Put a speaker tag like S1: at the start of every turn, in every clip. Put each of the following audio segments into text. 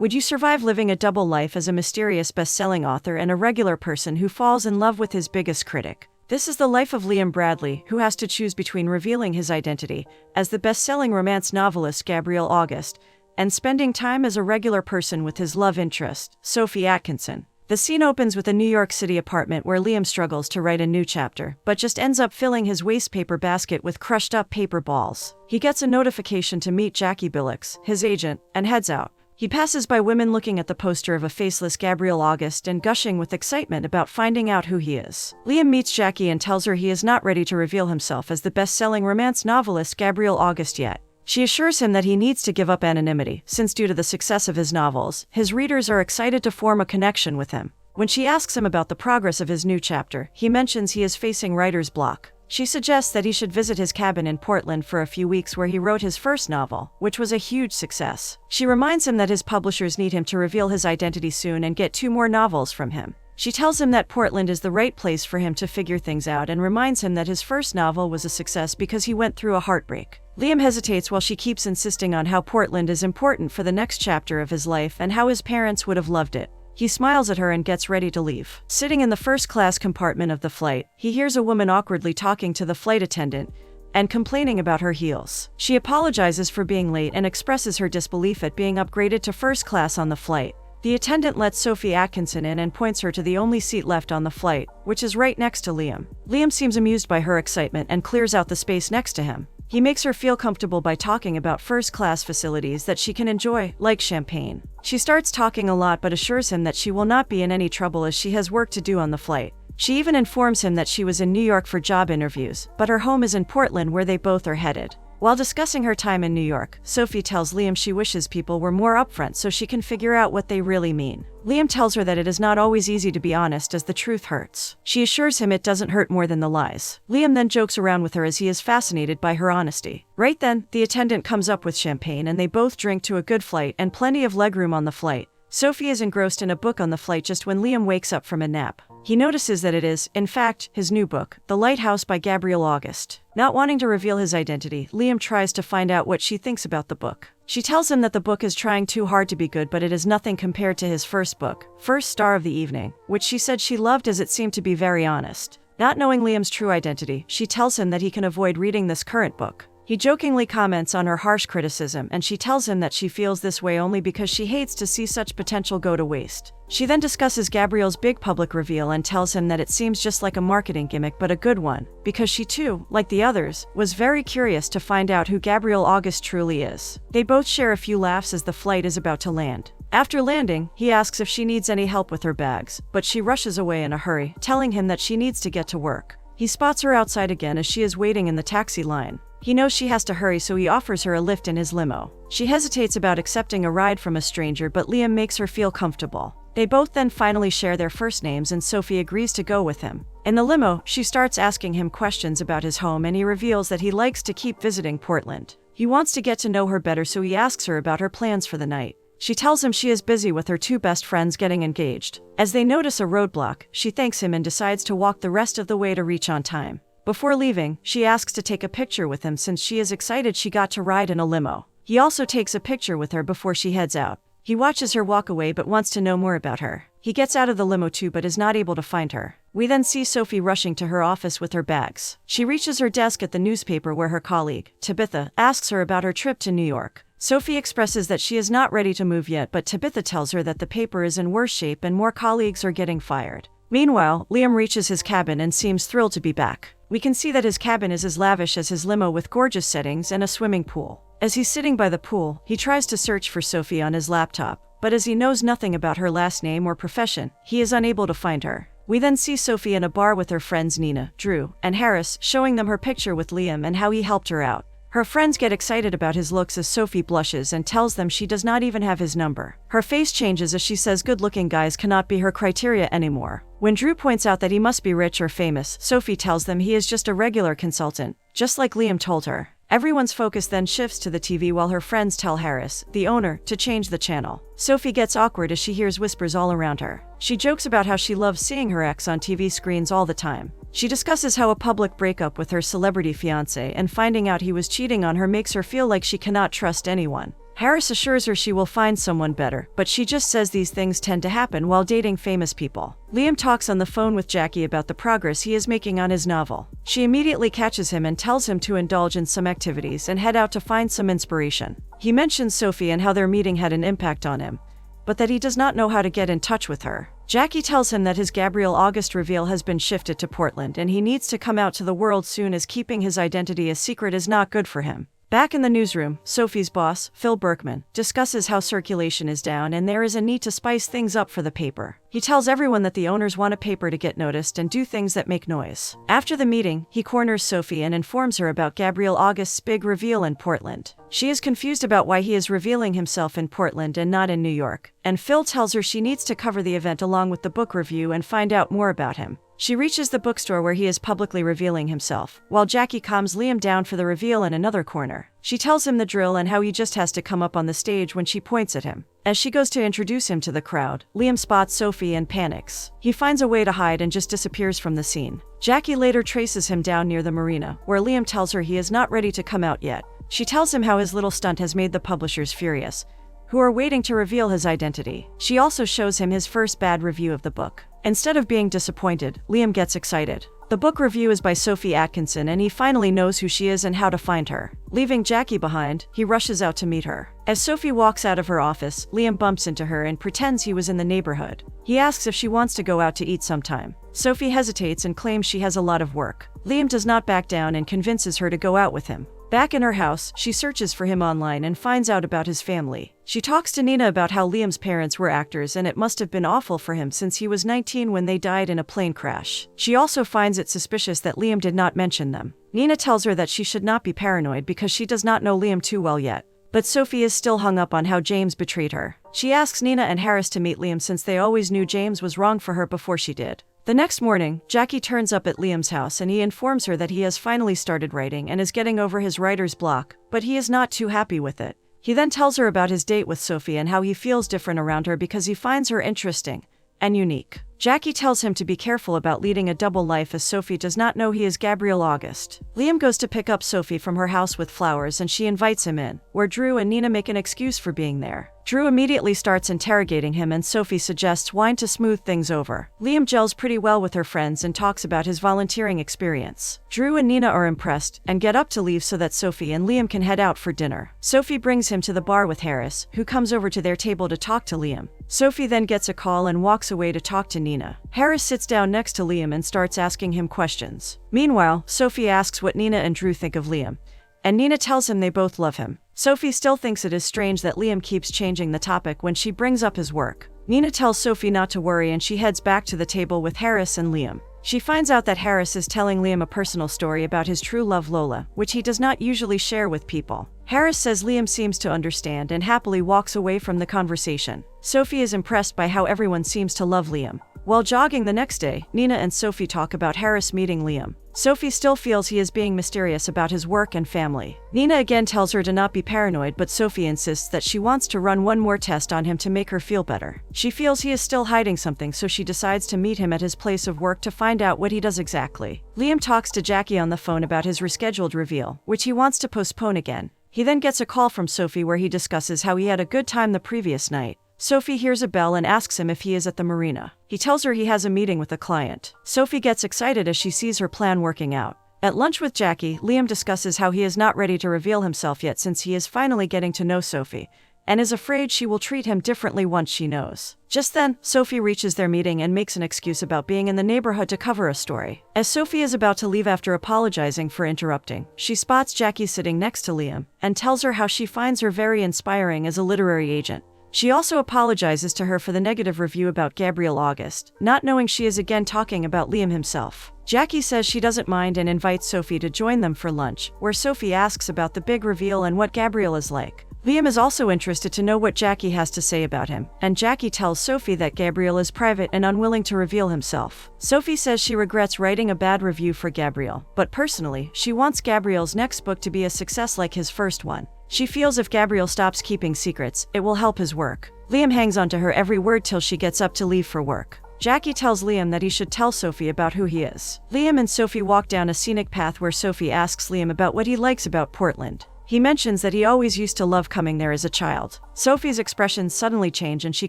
S1: Would you survive living a double life as a mysterious best-selling author and a regular person who falls in love with his biggest critic? This is the life of Liam Bradley, who has to choose between revealing his identity as the best-selling romance novelist Gabriel August and spending time as a regular person with his love interest, Sophie Atkinson. The scene opens with a New York City apartment where Liam struggles to write a new chapter, but just ends up filling his wastepaper basket with crushed-up paper balls. He gets a notification to meet Jackie Billix, his agent, and heads out. He passes by women looking at the poster of a faceless Gabriel August and gushing with excitement about finding out who he is. Liam meets Jackie and tells her he is not ready to reveal himself as the best-selling romance novelist Gabriel August yet. She assures him that he needs to give up anonymity, since due to the success of his novels, his readers are excited to form a connection with him. When she asks him about the progress of his new chapter, he mentions he is facing writer's block. She suggests that he should visit his cabin in Portland for a few weeks where he wrote his first novel, which was a huge success. She reminds him that his publishers need him to reveal his identity soon and get 2 more novels from him. She tells him that Portland is the right place for him to figure things out and reminds him that his first novel was a success because he went through a heartbreak. Liam hesitates while she keeps insisting on how Portland is important for the next chapter of his life and how his parents would have loved it. He smiles at her and gets ready to leave. Sitting in the first-class compartment of the flight, he hears a woman awkwardly talking to the flight attendant and complaining about her heels. She apologizes for being late and expresses her disbelief at being upgraded to first class on the flight. The attendant lets Sophie Atkinson in and points her to the only seat left on the flight, which is right next to Liam. Liam seems amused by her excitement and clears out the space next to him. He makes her feel comfortable by talking about first-class facilities that she can enjoy, like champagne. She starts talking a lot but assures him that she will not be in any trouble as she has work to do on the flight. She even informs him that she was in New York for job interviews, but her home is in Portland where they both are headed. While discussing her time in New York, Sophie tells Liam she wishes people were more upfront so she can figure out what they really mean. Liam tells her that it is not always easy to be honest as the truth hurts. She assures him it doesn't hurt more than the lies. Liam then jokes around with her as he is fascinated by her honesty. Right then, the attendant comes up with champagne and they both drink to a good flight and plenty of legroom on the flight. Sophie is engrossed in a book on the flight just when Liam wakes up from a nap. He notices that it is, in fact, his new book, The Lighthouse by Gabriel August. Not wanting to reveal his identity, Liam tries to find out what she thinks about the book. She tells him that the book is trying too hard to be good, but it is nothing compared to his first book, First Star of the Evening, which she said she loved as it seemed to be very honest. Not knowing Liam's true identity, she tells him that he can avoid reading this current book. He jokingly comments on her harsh criticism, and she tells him that she feels this way only because she hates to see such potential go to waste. She then discusses Gabriel's big public reveal and tells him that it seems just like a marketing gimmick but a good one, because she too, like the others, was very curious to find out who Gabriel August truly is. They both share a few laughs as the flight is about to land. After landing, he asks if she needs any help with her bags, but she rushes away in a hurry, telling him that she needs to get to work. He spots her outside again as she is waiting in the taxi line. He knows she has to hurry, so he offers her a lift in his limo. She hesitates about accepting a ride from a stranger, but Liam makes her feel comfortable. They both then finally share their first names and Sophie agrees to go with him. In the limo, she starts asking him questions about his home and he reveals that he likes to keep visiting Portland. He wants to get to know her better, so he asks her about her plans for the night. She tells him she is busy with her 2 best friends getting engaged. As they notice a roadblock, she thanks him and decides to walk the rest of the way to reach on time. Before leaving, she asks to take a picture with him since she is excited she got to ride in a limo. He also takes a picture with her before she heads out. He watches her walk away but wants to know more about her. He gets out of the limo too but is not able to find her. We then see Sophie rushing to her office with her bags. She reaches her desk at the newspaper where her colleague, Tabitha, asks her about her trip to New York. Sophie expresses that she is not ready to move yet, but Tabitha tells her that the paper is in worse shape and more colleagues are getting fired. Meanwhile, Liam reaches his cabin and seems thrilled to be back. We can see that his cabin is as lavish as his limo with gorgeous settings and a swimming pool. As he's sitting by the pool, he tries to search for Sophie on his laptop, but as he knows nothing about her last name or profession, he is unable to find her. We then see Sophie in a bar with her friends Nina, Drew, and Harris, showing them her picture with Liam and how he helped her out. Her friends get excited about his looks as Sophie blushes and tells them she does not even have his number. Her face changes as she says good-looking guys cannot be her criteria anymore. When Drew points out that he must be rich or famous, Sophie tells them he is just a regular consultant, just like Liam told her. Everyone's focus then shifts to the TV while her friends tell Harris, the owner, to change the channel. Sophie gets awkward as she hears whispers all around her. She jokes about how she loves seeing her ex on TV screens all the time. She discusses how a public breakup with her celebrity fiancé and finding out he was cheating on her makes her feel like she cannot trust anyone. Harris assures her she will find someone better, but she just says these things tend to happen while dating famous people. Liam talks on the phone with Jackie about the progress he is making on his novel. She immediately catches him and tells him to indulge in some activities and head out to find some inspiration. He mentions Sophie and how their meeting had an impact on him, but that he does not know how to get in touch with her. Jackie tells him that his Gabriel August reveal has been shifted to Portland and he needs to come out to the world soon, as keeping his identity a secret is not good for him. Back in the newsroom, Sophie's boss, Phil Berkman, discusses how circulation is down and there is a need to spice things up for the paper. He tells everyone that the owners want a paper to get noticed and do things that make noise. After the meeting, he corners Sophie and informs her about Gabriel August's big reveal in Portland. She is confused about why he is revealing himself in Portland and not in New York, and Phil tells her she needs to cover the event along with the book review and find out more about him. She reaches the bookstore where he is publicly revealing himself, while Jackie calms Liam down for the reveal in another corner. She tells him the drill and how he just has to come up on the stage when she points at him. As she goes to introduce him to the crowd, Liam spots Sophie and panics. He finds a way to hide and just disappears from the scene. Jackie later traces him down near the marina, where Liam tells her he is not ready to come out yet. She tells him how his little stunt has made the publishers furious, who are waiting to reveal his identity. She also shows him his first bad review of the book. Instead of being disappointed, Liam gets excited. The book review is by Sophie Atkinson and he finally knows who she is and how to find her. Leaving Jackie behind, he rushes out to meet her. As Sophie walks out of her office, Liam bumps into her and pretends he was in the neighborhood. He asks if she wants to go out to eat sometime. Sophie hesitates and claims she has a lot of work. Liam does not back down and convinces her to go out with him. Back in her house, she searches for him online and finds out about his family. She talks to Nina about how Liam's parents were actors and it must have been awful for him since he was 19 when they died in a plane crash. She also finds it suspicious that Liam did not mention them. Nina tells her that she should not be paranoid because she does not know Liam too well yet. But Sophie is still hung up on how James betrayed her. She asks Nina and Harris to meet Liam since they always knew James was wrong for her before she did. The next morning, Jackie turns up at Liam's house and he informs her that he has finally started writing and is getting over his writer's block, but he is not too happy with it. He then tells her about his date with Sophie and how he feels different around her because he finds her interesting and unique. Jackie tells him to be careful about leading a double life as Sophie does not know he is Gabriel August. Liam goes to pick up Sophie from her house with flowers and she invites him in, where Drew and Nina make an excuse for being there. Drew immediately starts interrogating him and Sophie suggests wine to smooth things over. Liam gels pretty well with her friends and talks about his volunteering experience. Drew and Nina are impressed and get up to leave so that Sophie and Liam can head out for dinner. Sophie brings him to the bar with Harris, who comes over to their table to talk to Liam. Sophie then gets a call and walks away to talk to Nina. Harris sits down next to Liam and starts asking him questions. Meanwhile, Sophie asks what Nina and Drew think of Liam, and Nina tells him they both love him. Sophie still thinks it is strange that Liam keeps changing the topic when she brings up his work. Nina tells Sophie not to worry and she heads back to the table with Harris and Liam. She finds out that Harris is telling Liam a personal story about his true love Lola, which he does not usually share with people. Harris says Liam seems to understand and happily walks away from the conversation. Sophie is impressed by how everyone seems to love Liam. While jogging the next day, Nina and Sophie talk about Harris meeting Liam. Sophie still feels he is being mysterious about his work and family. Nina again tells her to not be paranoid, but Sophie insists that she wants to run one more test on him to make her feel better. She feels he is still hiding something, so she decides to meet him at his place of work to find out what he does exactly. Liam talks to Jackie on the phone about his rescheduled reveal, which he wants to postpone again. He then gets a call from Sophie where he discusses how he had a good time the previous night. Sophie hears a bell and asks him if he is at the marina. He tells her he has a meeting with a client. Sophie gets excited as she sees her plan working out. At lunch with Jackie, Liam discusses how he is not ready to reveal himself yet since he is finally getting to know Sophie, and is afraid she will treat him differently once she knows. Just then, Sophie reaches their meeting and makes an excuse about being in the neighborhood to cover a story. As Sophie is about to leave after apologizing for interrupting, she spots Jackie sitting next to Liam and tells her how she finds her very inspiring as a literary agent. She also apologizes to her for the negative review about Gabriel August, not knowing she is again talking about Liam himself. Jackie says she doesn't mind and invites Sophie to join them for lunch, where Sophie asks about the big reveal and what Gabriel is like. Liam is also interested to know what Jackie has to say about him, and Jackie tells Sophie that Gabriel is private and unwilling to reveal himself. Sophie says she regrets writing a bad review for Gabriel, but personally, she wants Gabriel's next book to be a success like his first one. She feels if Gabriel stops keeping secrets, it will help his work. Liam hangs on to her every word till she gets up to leave for work. Jackie tells Liam that he should tell Sophie about who he is. Liam and Sophie walk down a scenic path where Sophie asks Liam about what he likes about Portland. He mentions that he always used to love coming there as a child. Sophie's expressions suddenly change and she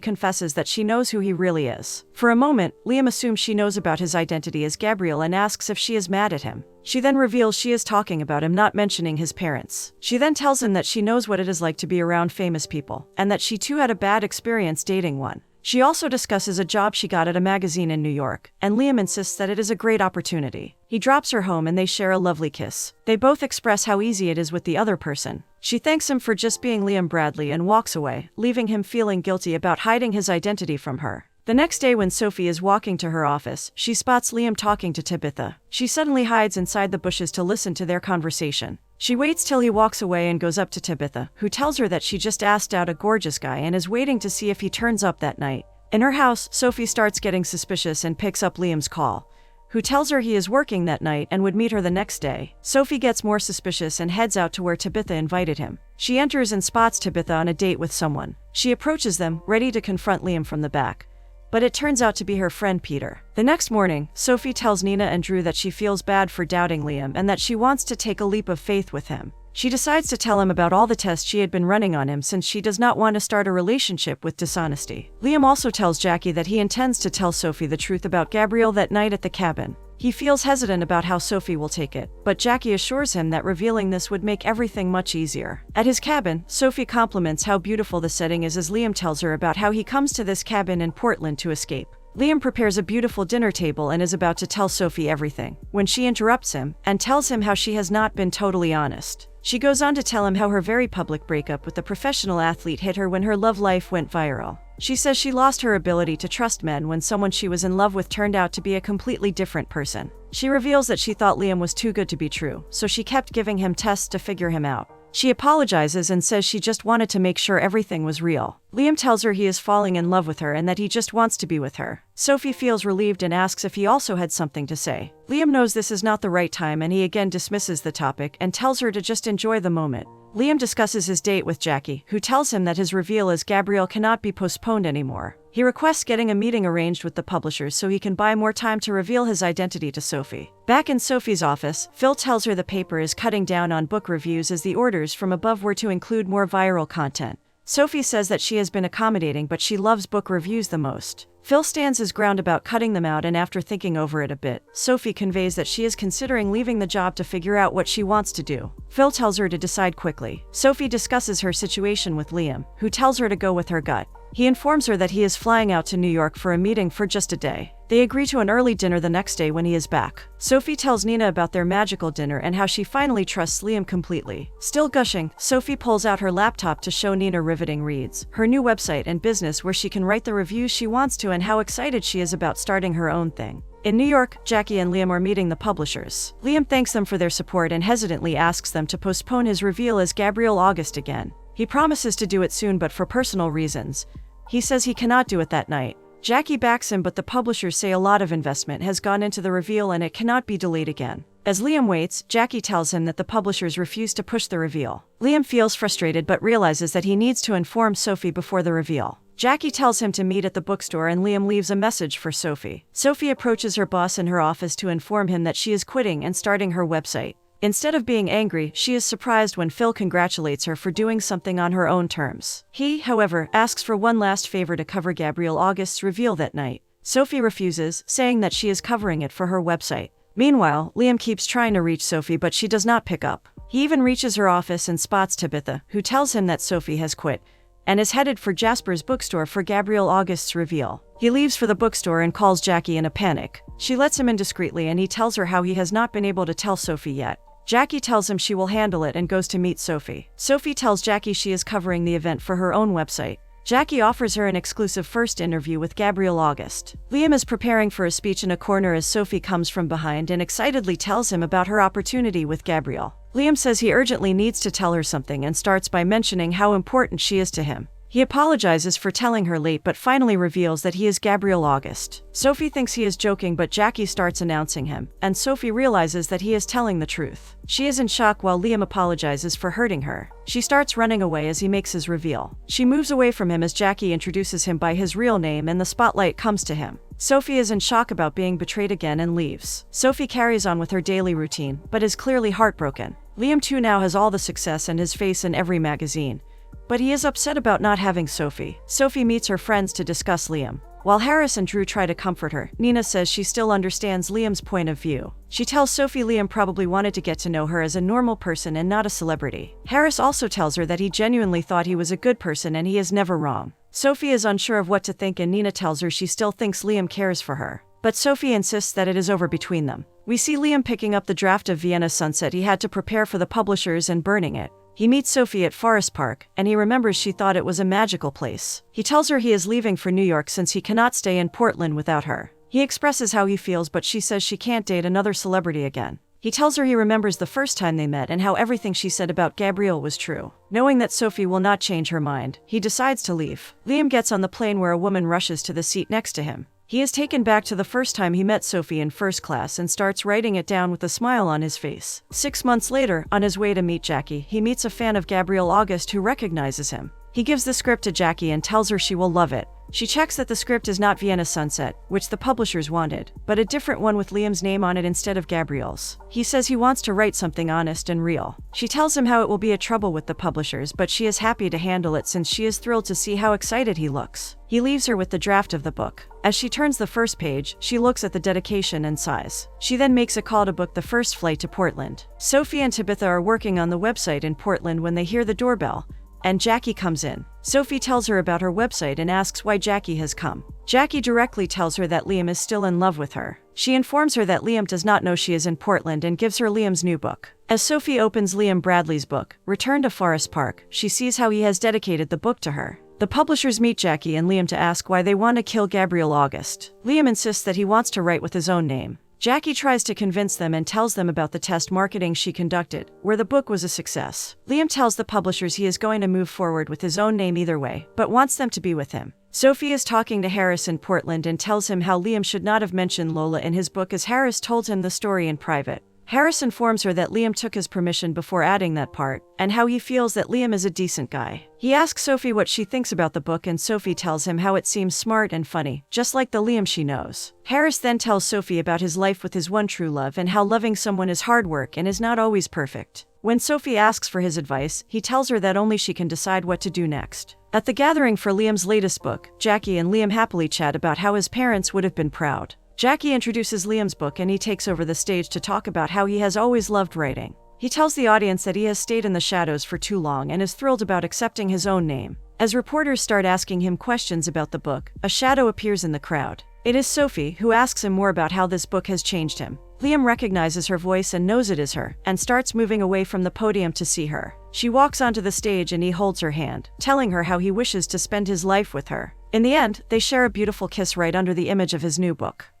S1: confesses that she knows who he really is. For a moment, Liam assumes she knows about his identity as Gabriel and asks if she is mad at him. She then reveals she is talking about him, not mentioning his parents. She then tells him that she knows what it is like to be around famous people, and that she too had a bad experience dating one. She also discusses a job she got at a magazine in New York, and Liam insists that it is a great opportunity. He drops her home and they share a lovely kiss. They both express how easy it is with the other person. She thanks him for just being Liam Bradley and walks away, leaving him feeling guilty about hiding his identity from her. The next day when Sophie is walking to her office, she spots Liam talking to Tabitha. She suddenly hides inside the bushes to listen to their conversation. She waits till he walks away and goes up to Tabitha, who tells her that she just asked out a gorgeous guy and is waiting to see if he turns up that night. In her house, Sophie starts getting suspicious and picks up Liam's call, who tells her he is working that night and would meet her the next day. Sophie gets more suspicious and heads out to where Tabitha invited him. She enters and spots Tabitha on a date with someone. She approaches them, ready to confront Liam from the back, but it turns out to be her friend Peter. The next morning, Sophie tells Nina and Drew that she feels bad for doubting Liam and that she wants to take a leap of faith with him. She decides to tell him about all the tests she had been running on him since she does not want to start a relationship with dishonesty. Liam also tells Jackie that he intends to tell Sophie the truth about Gabriel that night at the cabin. He feels hesitant about how Sophie will take it, but Jackie assures him that revealing this would make everything much easier. At his cabin, Sophie compliments how beautiful the setting is as Liam tells her about how he comes to this cabin in Portland to escape. Liam prepares a beautiful dinner table and is about to tell Sophie everything, when she interrupts him and tells him how she has not been totally honest. She goes on to tell him how her very public breakup with the professional athlete hit her when her love life went viral. She says she lost her ability to trust men when someone she was in love with turned out to be a completely different person. She reveals that she thought Liam was too good to be true, so she kept giving him tests to figure him out. She apologizes and says she just wanted to make sure everything was real. Liam tells her he is falling in love with her and that he just wants to be with her. Sophie feels relieved and asks if he also had something to say. Liam knows this is not the right time and he again dismisses the topic and tells her to just enjoy the moment. Liam discusses his date with Jackie, who tells him that his reveal as Gabriel cannot be postponed anymore. He requests getting a meeting arranged with the publishers so he can buy more time to reveal his identity to Sophie. Back in Sophie's office, Phil tells her the paper is cutting down on book reviews as the orders from above were to include more viral content. Sophie says that she has been accommodating, but she loves book reviews the most. Phil stands his ground about cutting them out, and after thinking over it a bit, Sophie conveys that she is considering leaving the job to figure out what she wants to do. Phil tells her to decide quickly. Sophie discusses her situation with Liam, who tells her to go with her gut. He informs her that he is flying out to New York for a meeting for just a day. They agree to an early dinner the next day when he is back. Sophie tells Nina about their magical dinner and how she finally trusts Liam completely. Still gushing, Sophie pulls out her laptop to show Nina riveting reads, her new website and business where she can write the reviews she wants to, and how excited she is about starting her own thing. In New York, Jackie and Liam are meeting the publishers. Liam thanks them for their support and hesitantly asks them to postpone his reveal as Gabriel August again. He promises to do it soon, but for personal reasons. He says he cannot do it that night. Jackie backs him, but the publishers say a lot of investment has gone into the reveal and it cannot be delayed again. As Liam waits, Jackie tells him that the publishers refuse to push the reveal. Liam feels frustrated but realizes that he needs to inform Sophie before the reveal. Jackie tells him to meet at the bookstore and Liam leaves a message for Sophie. Sophie approaches her boss in her office to inform him that she is quitting and starting her website. Instead of being angry, she is surprised when Phil congratulates her for doing something on her own terms. He, however, asks for one last favor to cover Gabriel August's reveal that night. Sophie refuses, saying that she is covering it for her website. Meanwhile, Liam keeps trying to reach Sophie, but she does not pick up. He even reaches her office and spots Tabitha, who tells him that Sophie has quit and is headed for Jasper's bookstore for Gabriel August's reveal. He leaves for the bookstore and calls Jackie in a panic. She lets him in discreetly and he tells her how he has not been able to tell Sophie yet. Jackie tells him she will handle it and goes to meet Sophie. Sophie tells Jackie she is covering the event for her own website. Jackie offers her an exclusive first interview with Gabriel August. Liam is preparing for a speech in a corner as Sophie comes from behind and excitedly tells him about her opportunity with Gabriel. Liam says he urgently needs to tell her something and starts by mentioning how important she is to him. He apologizes for telling her late but finally reveals that he is Gabriel August. Sophie thinks he is joking, but Jackie starts announcing him, and Sophie realizes that he is telling the truth. She is in shock while Liam apologizes for hurting her. She starts running away as he makes his reveal. She moves away from him as Jackie introduces him by his real name and the spotlight comes to him. Sophie is in shock about being betrayed again and leaves. Sophie carries on with her daily routine, but is clearly heartbroken. Liam too now has all the success and his face in every magazine. But he is upset about not having Sophie. Sophie meets her friends to discuss Liam. While Harris and Drew try to comfort her, Nina says she still understands Liam's point of view. She tells Sophie Liam probably wanted to get to know her as a normal person and not a celebrity. Harris also tells her that he genuinely thought he was a good person and he is never wrong. Sophie is unsure of what to think and Nina tells her she still thinks Liam cares for her. But Sophie insists that it is over between them. We see Liam picking up the draft of Vienna Sunset he had to prepare for the publishers and burning it. He meets Sophie at Forest Park, and he remembers she thought it was a magical place. He tells her he is leaving for New York since he cannot stay in Portland without her. He expresses how he feels, but she says she can't date another celebrity again. He tells her he remembers the first time they met and how everything she said about Gabrielle was true. Knowing that Sophie will not change her mind, he decides to leave. Liam gets on the plane where a woman rushes to the seat next to him. He is taken back to the first time he met Sophie in first class and starts writing it down with a smile on his face. 6 months later, on his way to meet Jackie, he meets a fan of Gabrielle August who recognizes him. He gives the script to Jackie and tells her she will love it. She checks that the script is not Vienna Sunset, which the publishers wanted, but a different one with Liam's name on it instead of Gabrielle's. He says he wants to write something honest and real. She tells him how it will be a trouble with the publishers, but she is happy to handle it since she is thrilled to see how excited he looks. He leaves her with the draft of the book. As she turns the first page, she looks at the dedication and sighs. She then makes a call to book the first flight to Portland. Sophie and Tabitha are working on the website in Portland when they hear the doorbell, and Jackie comes in. Sophie tells her about her website and asks why Jackie has come. Jackie directly tells her that Liam is still in love with her. She informs her that Liam does not know she is in Portland and gives her Liam's new book. As Sophie opens Liam Bradley's book, Return to Forest Park, she sees how he has dedicated the book to her. The publishers meet Jackie and Liam to ask why they want to kill Gabrielle August. Liam insists that he wants to write with his own name. Jackie tries to convince them and tells them about the test marketing she conducted, where the book was a success. Liam tells the publishers he is going to move forward with his own name either way, but wants them to be with him. Sophie is talking to Harris in Portland and tells him how Liam should not have mentioned Lola in his book as Harris told him the story in private. Harris informs her that Liam took his permission before adding that part, and how he feels that Liam is a decent guy. He asks Sophie what she thinks about the book and Sophie tells him how it seems smart and funny, just like the Liam she knows. Harris then tells Sophie about his life with his one true love and how loving someone is hard work and is not always perfect. When Sophie asks for his advice, he tells her that only she can decide what to do next. At the gathering for Liam's latest book, Jackie and Liam happily chat about how his parents would have been proud. Jackie introduces Liam's book and he takes over the stage to talk about how he has always loved writing. He tells the audience that he has stayed in the shadows for too long and is thrilled about accepting his own name. As reporters start asking him questions about the book, a shadow appears in the crowd. It is Sophie, who asks him more about how this book has changed him. Liam recognizes her voice and knows it is her, and starts moving away from the podium to see her. She walks onto the stage and he holds her hand, telling her how he wishes to spend his life with her. In the end, they share a beautiful kiss right under the image of his new book.